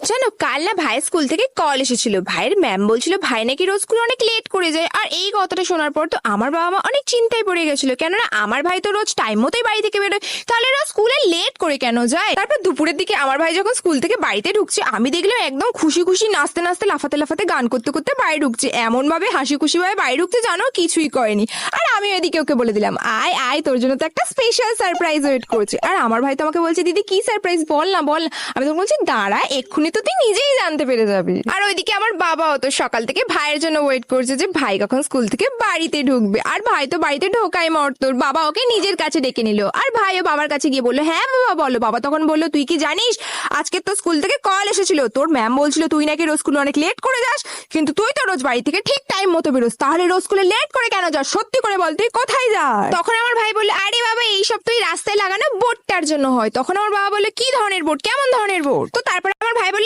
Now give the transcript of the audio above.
জানো কাল না ভাইয়ের স্কুল থেকে কল এসেছিল। ভাইয়ের ম্যাম বলছিল ভাই নাকি রোজ স্কুলে অনেক লেট করে যায়। আর এই কথাটা শোনার পর তো আমার বাবা মা অনেক চিন্তায় পড়ে গেছিল, কেননা আমার ভাই তো রোজ টাইম মতোই বাড়ি থেকে বেরোয়, তাহলে রোজ স্কুলে লেট করে কেন যায়। তারপর দুপুরের দিকে আমার ভাই যখন স্কুল থেকে বাড়িতে ঢুকছে, আমি দেখলাম একদম খুশি খুশি নাচতে নাচতে লাফাতে লাফাতে গান করতে করতে বাড়ি ঢুকছে। এমন ভাবে হাসি খুশি ভাবে বাড়ি ঢুকছে জানো কিছুই করেনি। আর আমি এদিকে ওকে বলে দিলাম আয় আয়, তোর জন্য তো একটা স্পেশাল সারপ্রাইজ ওয়েট করছে। আর আমার ভাই তো আমাকে বলছে দিদি কি সারপ্রাইজ, বল না বল। আমি তো বলছি দাঁড়া, এক্ষুনি তো তুই নিজেই জানতে পেরে যাবি। আর ওইদিকে আমার বাবাও তো সকাল থেকে ভাইয়ের জন্য ওয়েট করছে যে ভাই কখন স্কুল থেকে বাড়িতে ঢুকবে। আর ভাই তো বাড়িতে ঢোকাই মর্তর, বাবা ওকে নিজের কাছে ডেকে নিল। আর ভাইও বাবার কাছে গিয়ে বললো হ্যাঁ বাবা বলো। বাবা তখন বললো তুই কি জানিস আজকে তো স্কুল থেকে কল এসেছিল, তোর ম্যাম বলছিল তুই নাকি রোজ স্কুলে অনেক লেট করে যাস, কিন্তু তুই তো রোজ বাড়ি থেকে ঠিক টাইম মতো বেরোস, তাহলে রোজ স্কুলে লেট করে কেন যাস, সত্যি করে বল তুই কোথায় যাস। তখন আমার ভাই বললো আরে বাবা এইসব তুই রাস্তায় লাগানো বোর্ডটার জন্য হয়। তখন আমার বাবা বললো কি ধরনের বোর্ড, কেমন ধরনের বোর্ড। তো তারপরে আমার ভাই বললো